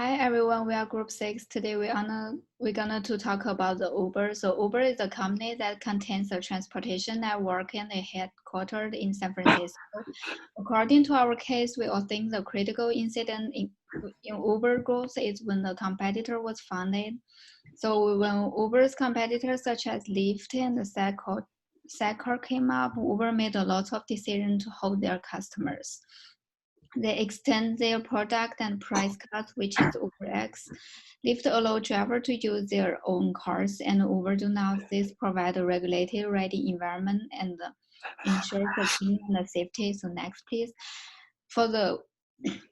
Hi everyone, we are Group 6. Today we're gonna to talk about the Uber. So Uber is a company that contains a transportation network and is headquartered in San Francisco. According to our case, we all think the critical incident in Uber growth is when the competitor was founded. So when Uber's competitors such as Lyft and Cycle came up, Uber made a lot of decisions to hold their customers. They extend their product and price cuts, which is UberX. Lyft allow driver to use their own cars, and Uber do not. This provide a regulated, ready environment and ensure the clean and safety. So next, please. For the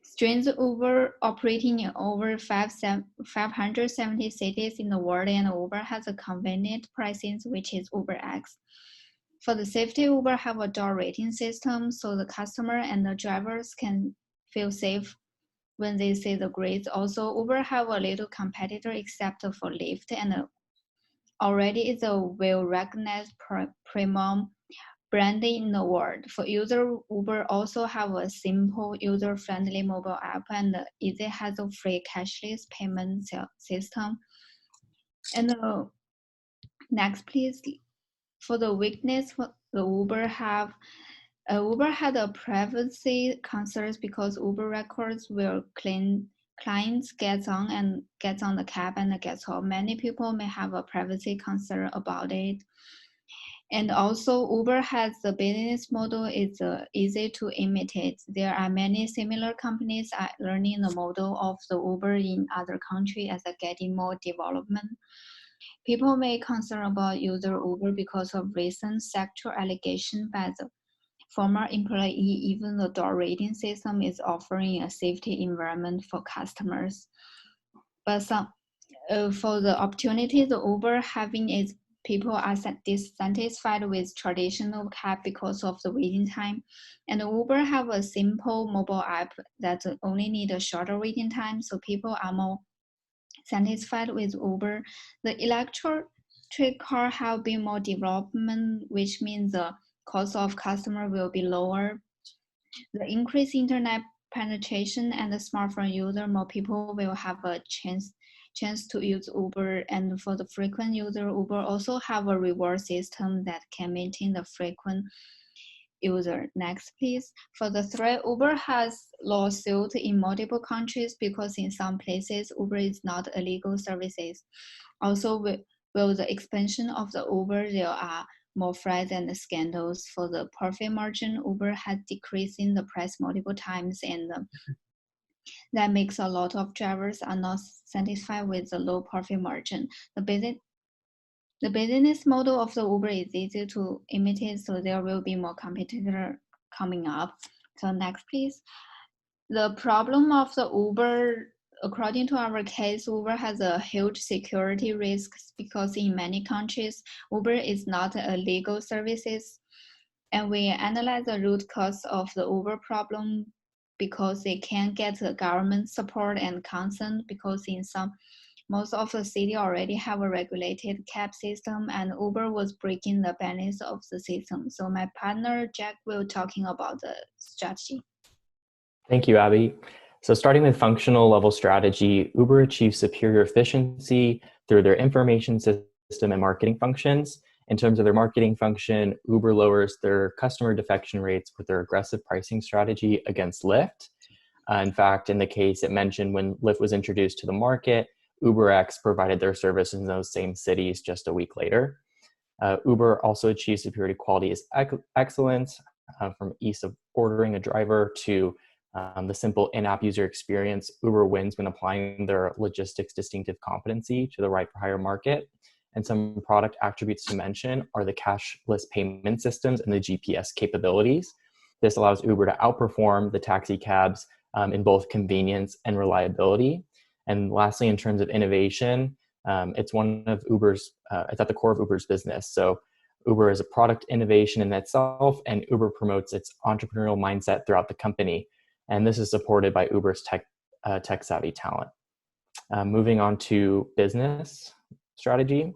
Strange Uber operating in over 570 cities in the world, and Uber has a convenient pricing, which is UberX. For the safety, Uber have a door rating system, so the customer and the drivers can feel safe when they see the grades. Also, Uber have a little competitor except for Lyft, and already is a well-recognized premium brand in the world. For user, Uber also have a simple, user-friendly mobile app, and it has a free cashless payment system. And next, please. For the weakness, the Uber had a privacy concerns because Uber records where clients gets on the cab and gets off. Many people may have a privacy concern about it. And also Uber has the business model is easy to imitate. There are many similar companies are learning the model of the Uber in other countries as they're getting more development. People may concern about user Uber because of recent sexual allegation by the former employee. Even the door rating system is offering a safety environment for customers. But for the opportunity, the Uber having is people are dissatisfied with traditional cab because of the waiting time. And Uber have a simple mobile app that only need a shorter waiting time, so people are more satisfied with Uber. The electric car have been more development, which means the cost of customer will be lower. The increased internet penetration and the smartphone user, more people will have a chance to use Uber. And for the frequent user, Uber also have a reward system that can maintain the frequent user. Next, please. For the threat, Uber has lawsuit in multiple countries because in some places, Uber is not a legal services. Also, with the expansion of the Uber, there are more frauds and scandals. For the profit margin, Uber has decreased in the price multiple times, and that makes a lot of drivers are not satisfied with the low profit margin. The business model of the Uber is easy to imitate, so there will be more competitor coming up. So next, please. The problem of the Uber, according to our case, Uber has a huge security risks because in many countries, Uber is not a legal services. And we analyze the root cause of the Uber problem because they can't get the government support and consent because most of the city already have a regulated cab system, and Uber was breaking the balance of the system. So my partner Jack will talking about the strategy. Thank you, Abby. So starting with functional level strategy, Uber achieves superior efficiency through their information system and marketing functions. In terms of their marketing function, Uber lowers their customer defection rates with their aggressive pricing strategy against Lyft. In fact, in the case it mentioned when Lyft was introduced to the market, UberX provided their service in those same cities just a week later. Uber also achieves superior quality as excellence from ease of ordering a driver to the simple in-app user experience. Uber wins when applying their logistics distinctive competency to the ride-for-hire market. And some product attributes to mention are the cashless payment systems and the GPS capabilities. This allows Uber to outperform the taxi cabs in both convenience and reliability. And lastly, in terms of innovation, it's one of Uber's, it's at the core of Uber's business. So Uber is a product innovation in itself, and Uber promotes its entrepreneurial mindset throughout the company. And this is supported by Uber's tech savvy talent. Moving on to business strategy.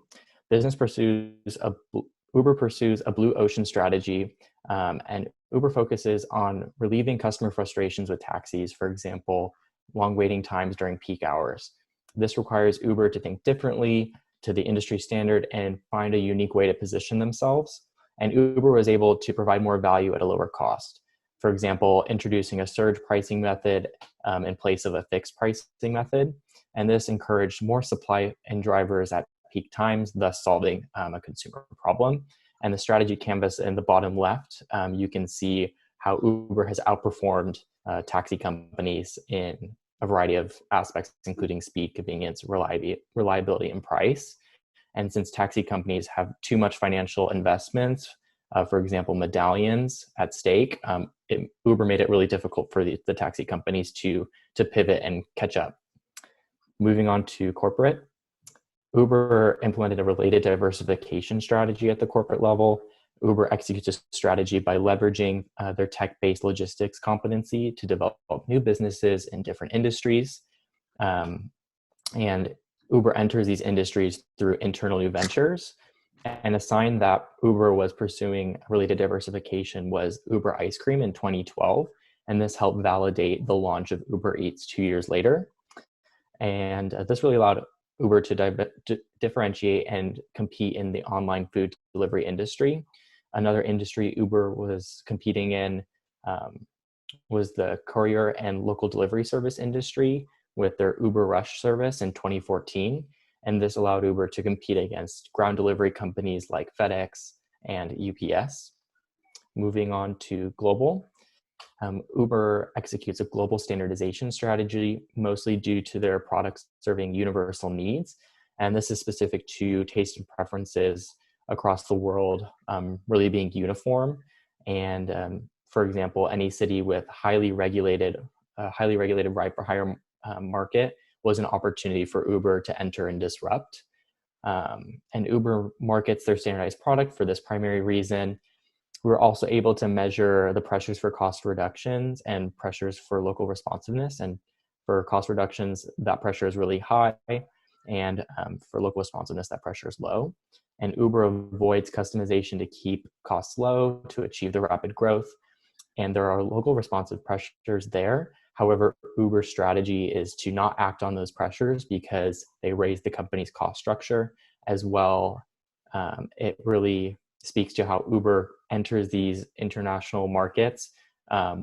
Uber pursues a blue ocean strategy, and Uber focuses on relieving customer frustrations with taxis. For example, long waiting times during peak hours. This requires Uber to think differently to the industry standard and find a unique way to position themselves. And Uber was able to provide more value at a lower cost. For example, introducing a surge pricing method in place of a fixed pricing method. And this encouraged more supply and drivers at peak times, thus solving a consumer problem. And the strategy canvas in the bottom left, you can see how Uber has outperformed taxi companies in a variety of aspects, including speed, convenience, reliability, and price. And since taxi companies have too much financial investments, for example, medallions at stake, Uber made it really difficult for the taxi companies to pivot and catch up. Moving on to corporate, Uber implemented a related diversification strategy at the corporate level. Uber executes a strategy by leveraging their tech-based logistics competency to develop new businesses in different industries. And Uber enters these industries through internal new ventures. And a sign that Uber was pursuing related diversification was Uber Ice Cream in 2012. And this helped validate the launch of Uber Eats 2 years later. And this really allowed Uber to differentiate and compete in the online food delivery industry. Another industry Uber was competing in was the courier and local delivery service industry with their Uber Rush service in 2014. And this allowed Uber to compete against ground delivery companies like FedEx and UPS. Moving on to global. Uber executes a global standardization strategy, mostly due to their products serving universal needs. And this is specific to taste and preferences across the world really being uniform. And for example, any city with highly regulated ride for hire market was an opportunity for Uber to enter and disrupt. And Uber markets their standardized product for this primary reason. We're also able to measure the pressures for cost reductions and pressures for local responsiveness. And for cost reductions, that pressure is really high. And for local responsiveness, that pressure is low. And Uber avoids customization to keep costs low to achieve the rapid growth. And there are local responsive pressures there. However, Uber's strategy is to not act on those pressures because they raise the company's cost structure as well. It really speaks to how Uber enters these international markets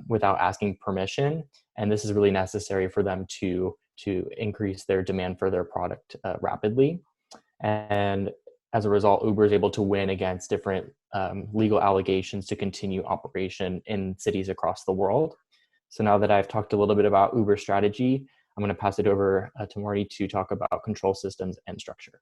without asking permission. And this is really necessary for them to increase their demand for their product rapidly. And as a result, Uber is able to win against different legal allegations to continue operation in cities across the world. So now that I've talked a little bit about Uber strategy, I'm going to pass it over to Marty to talk about control systems and structure.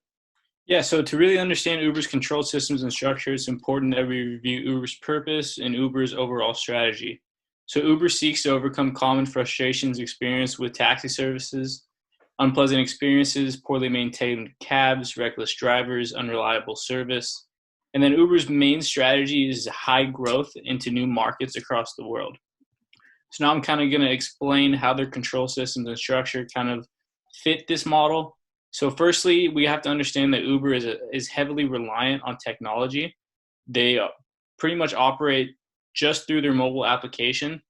Yeah, so to really understand Uber's control systems and structure, it's important that we review Uber's purpose and Uber's overall strategy. So Uber seeks to overcome common frustrations experienced with taxi services, unpleasant experiences, poorly maintained cabs, reckless drivers, unreliable service. And then Uber's main strategy is high growth into new markets across the world. So now I'm kind of going to explain how their control systems and structure kind of fit this model. So firstly, we have to understand that Uber is heavily reliant on technology. They pretty much operate just through their mobile application.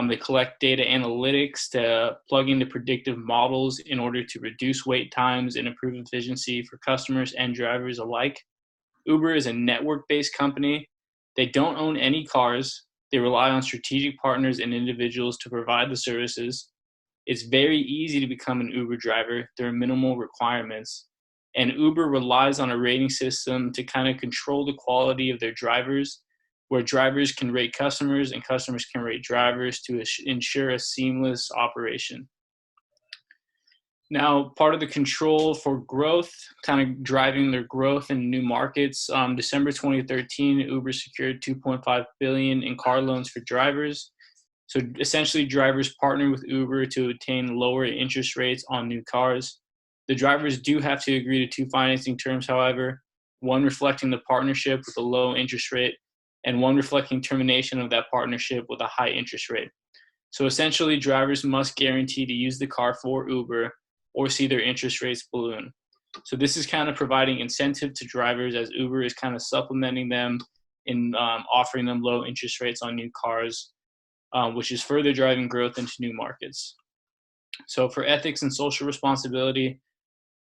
They collect data analytics to plug into predictive models in order to reduce wait times and improve efficiency for customers and drivers alike. Uber is a network-based company. They don't own any cars. They rely on strategic partners and individuals to provide the services. It's very easy to become an Uber driver. There are minimal requirements. And Uber relies on a rating system to kind of control the quality of their drivers, where drivers can rate customers and customers can rate drivers to ensure a seamless operation. Now, part of the control for growth, kind of driving their growth in new markets, December 2013, Uber secured $2.5 billion in car loans for drivers. So essentially, drivers partner with Uber to obtain lower interest rates on new cars. The drivers do have to agree to two financing terms, however, one reflecting the partnership with a low interest rate and one reflecting termination of that partnership with a high interest rate. So essentially, drivers must guarantee to use the car for Uber or see their interest rates balloon. So this is kind of providing incentive to drivers as Uber is kind of supplementing them in offering them low interest rates on new cars, which is further driving growth into new markets. So for ethics and social responsibility,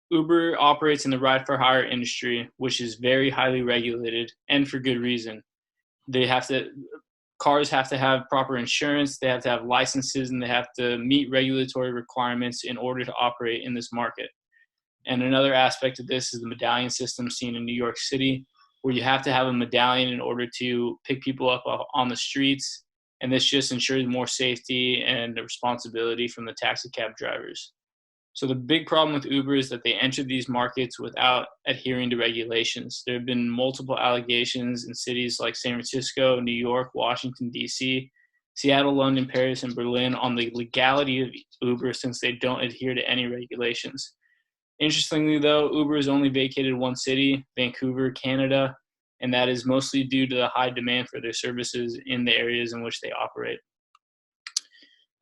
Uber operates in the ride-for-hire industry, which is very highly regulated, and for good reason. Cars have to have proper insurance, they have to have licenses, and they have to meet regulatory requirements in order to operate in this market. And another aspect of this is the medallion system seen in New York City, where you have to have a medallion in order to pick people up on the streets. And this just ensures more safety and responsibility from the taxi cab drivers. So the big problem with Uber is that they entered these markets without adhering to regulations. There have been multiple allegations in cities like San Francisco, New York, Washington, D.C., Seattle, London, Paris, and Berlin on the legality of Uber since they don't adhere to any regulations. Interestingly, though, Uber has only vacated one city, Vancouver, Canada, and that is mostly due to the high demand for their services in the areas in which they operate.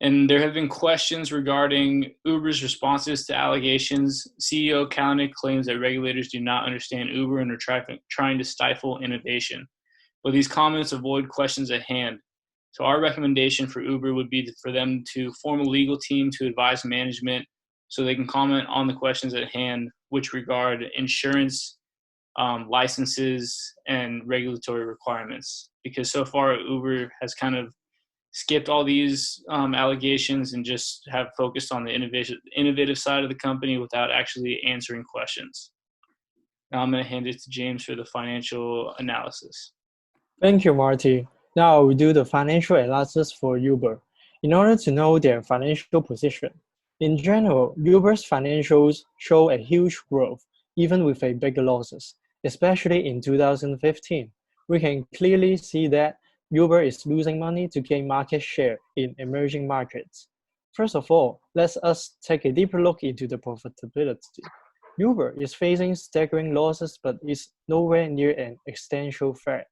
And there have been questions regarding Uber's responses to allegations. CEO Kalanick claims that regulators do not understand Uber and are trying to stifle innovation. But these comments avoid questions at hand. So our recommendation for Uber would be for them to form a legal team to advise management so they can comment on the questions at hand, which regard insurance, licenses, and regulatory requirements. Because so far, Uber has kind of skipped all these allegations and just have focused on the innovative side of the company without actually answering questions. Now I'm going to hand it to James for the financial analysis. Thank you, Marty. Now we do the financial analysis for Uber in order to know their financial position. In general, Uber's financials show a huge growth, even with a big losses, especially in 2015. We can clearly see that Uber is losing money to gain market share in emerging markets. First of all, let us take a deeper look into the profitability. Uber is facing staggering losses but is nowhere near an existential threat.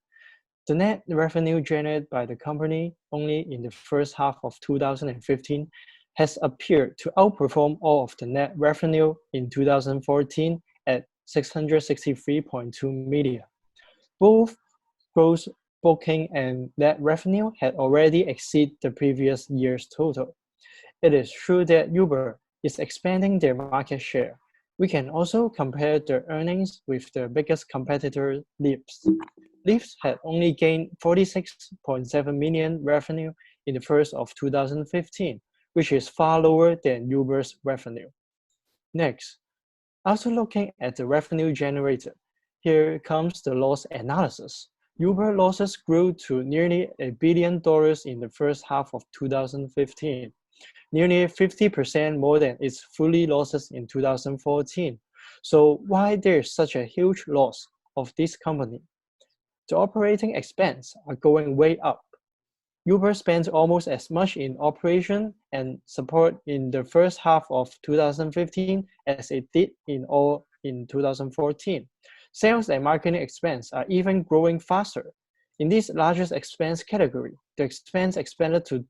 The net revenue generated by the company only in the first half of 2015 has appeared to outperform all of the net revenue in 2014 at 663.2 million. Both gross booking and net revenue had already exceeded the previous year's total. It is true that Uber is expanding their market share. We can also compare their earnings with their biggest competitor, Lyft. Lyft had only gained 46.7 million revenue in the first of 2015, which is far lower than Uber's revenue. Next, after looking at the revenue generated, here comes the loss analysis. Uber losses grew to nearly $1 billion in the first half of 2015, nearly 50% more than its fully losses in 2014. So why there's such a huge loss of this company? The operating expenses are going way up. Uber spends almost as much in operation and support in the first half of 2015 as it did in 2014. Sales and marketing expense are even growing faster. In this largest expense category, the expense expanded to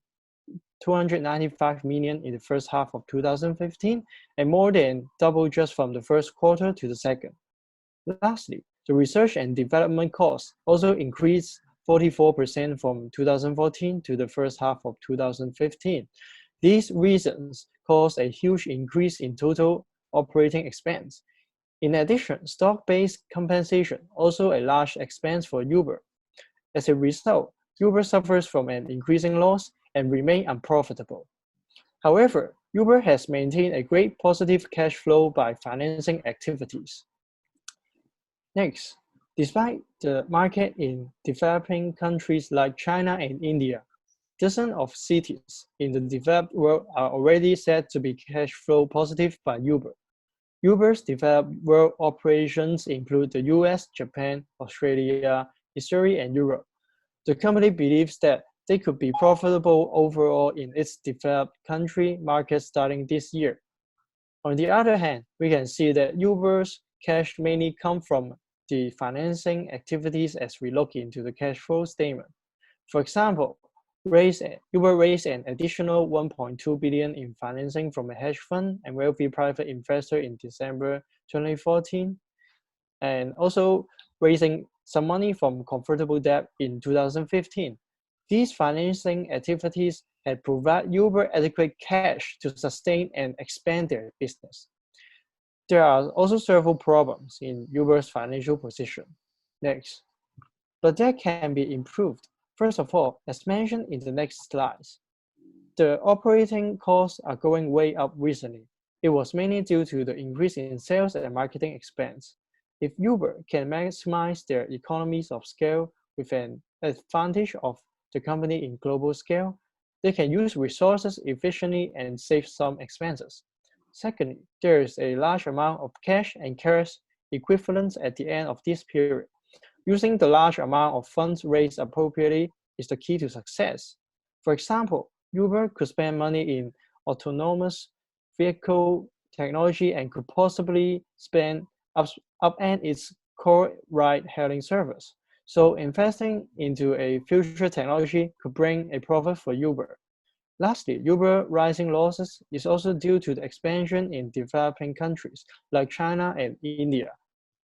295 million in the first half of 2015 and more than double just from the first quarter to the second. Lastly, the research and development costs also increased 44% from 2014 to the first half of 2015. These reasons caused a huge increase in total operating expense. In addition, stock-based compensation also a large expense for Uber. As a result, Uber suffers from an increasing loss and remain unprofitable. However, Uber has maintained a great positive cash flow by financing activities. Next, despite the market in developing countries like China and India, dozens of cities in the developed world are already said to be cash flow positive by Uber. Uber's developed world operations include the US, Japan, Australia, Israel, and Europe. The company believes that they could be profitable overall in its developed country market starting this year. On the other hand, we can see that Uber's cash mainly come from the financing activities as we look into the cash flow statement. For example, Uber raised an additional 1.2 billion in financing from a hedge fund and wealthy private investor in December 2014, and also raising some money from convertible debt in 2015. These financing activities had provided Uber adequate cash to sustain and expand their business. There are also several problems in Uber's financial position. Next, but that can be improved. First of all, as mentioned in the next slides, the operating costs are going way up recently. It was mainly due to the increase in sales and marketing expense. If Uber can maximize their economies of scale with an advantage of the company in global scale, they can use resources efficiently and save some expenses. Secondly, there is a large amount of cash and cash equivalents at the end of this period. Using the large amount of funds raised appropriately is the key to success. For example, Uber could spend money in autonomous vehicle technology and could possibly spend upend its core ride-hailing service. So investing into a future technology could bring a profit for Uber. Lastly, Uber rising losses is also due to the expansion in developing countries like China and India.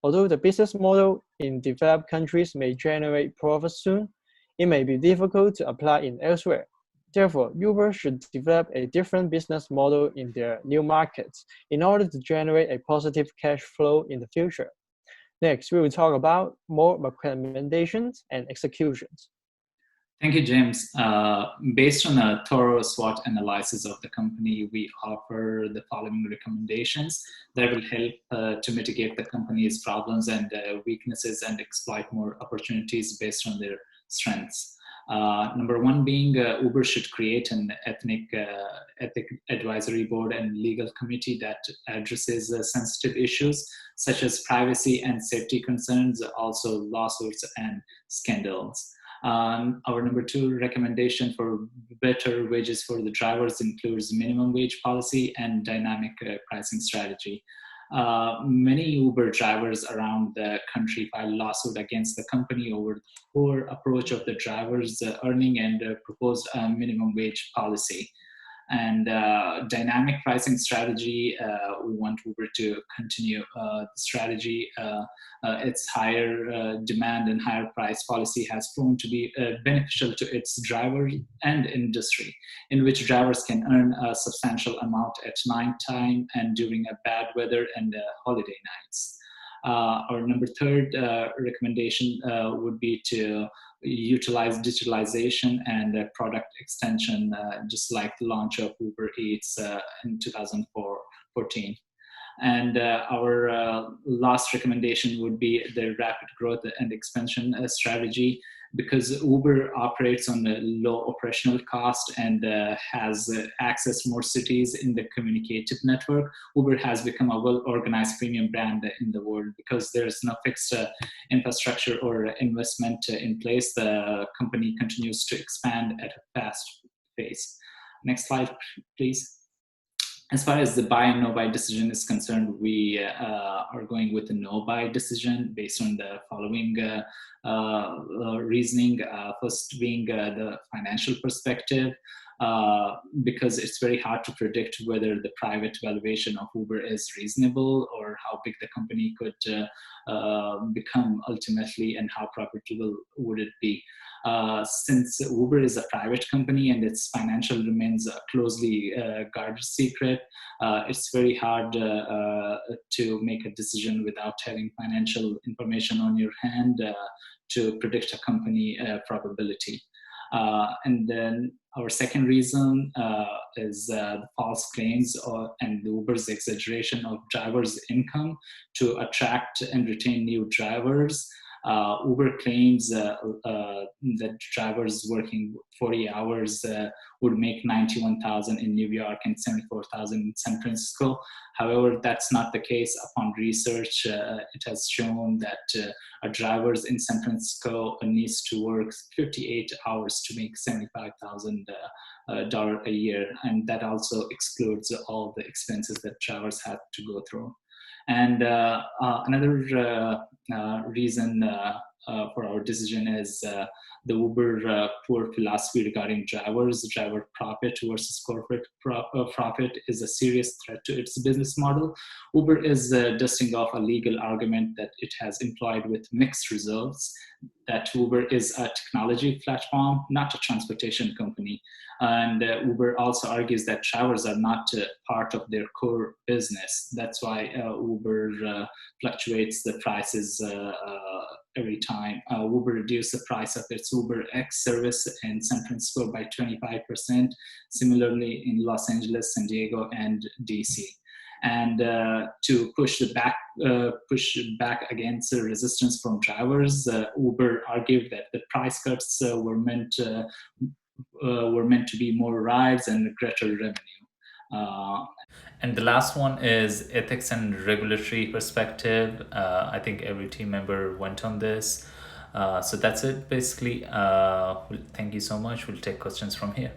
Although the business model in developed countries may generate profits soon, it may be difficult to apply in elsewhere. Therefore, Uber should develop a different business model in their new markets in order to generate a positive cash flow in the future. Next, we will talk about more recommendations and executions. Thank you, James. Based on a thorough SWOT analysis of the company, we offer the following recommendations that will help to mitigate the company's problems and weaknesses and exploit more opportunities based on their strengths. Number one being Uber should create an ethic advisory board and legal committee that addresses sensitive issues such as privacy and safety concerns, also lawsuits and scandals. Our number two recommendation for better wages for the drivers includes minimum wage policy and dynamic pricing strategy. Many Uber drivers around the country file lawsuit against the company over the poor approach of the drivers' earning and proposed minimum wage policy. And dynamic pricing strategy, we want Uber to continue the strategy. Its higher demand and higher price policy has proven to be beneficial to its drivers and industry, in which drivers can earn a substantial amount at night time and during a bad weather and holiday nights. Our number third recommendation would be to utilize digitalization and product extension, just like the launch of Uber Eats in 2014. And our last recommendation would be the rapid growth and expansion strategy, because Uber operates on a low operational cost and has access to more cities in the communicated network. Uber has become a well-organized premium brand in the world because there's no fixed infrastructure or investment in place. The company continues to expand at a fast pace. Next slide, please. As far as the buy and no buy decision is concerned, we are going with a no buy decision based on the following reasoning. First being the financial perspective, because it's very hard to predict whether the private valuation of Uber is reasonable or how big the company could become ultimately and how profitable would it be. Since Uber is a private company and its financial remains a closely guarded secret, it's very hard to make a decision without having financial information on your hand to predict a company probability. And then our second reason is the false claims and Uber's exaggeration of drivers' income to attract and retain new drivers. Uber claims that drivers working 40 hours would make $91,000 in New York and $74,000 in San Francisco. However, that's not the case. Upon research, it has shown that drivers in San Francisco needs to work 58 hours to make $75,000 a year, and that also excludes all the expenses that drivers have to go through. And another reason for our decision is the Uber poor philosophy regarding driver profit versus corporate profit is a serious threat to its business model. Uber is dusting off a legal argument that it has employed with mixed results, that Uber is a technology platform, not a transportation company. And Uber also argues that drivers are not part of their core business. That's why Uber fluctuates the prices every time. Uber reduced the price of its UberX service in San Francisco by 25%, similarly in Los Angeles, San Diego, and DC. And to push back against the resistance from drivers, Uber argued that the price cuts were meant to be more rides and greater revenue. And the last one is ethics and regulatory perspective. I think every team member went on this. So that's it basically. Thank you so much. We'll take questions from here.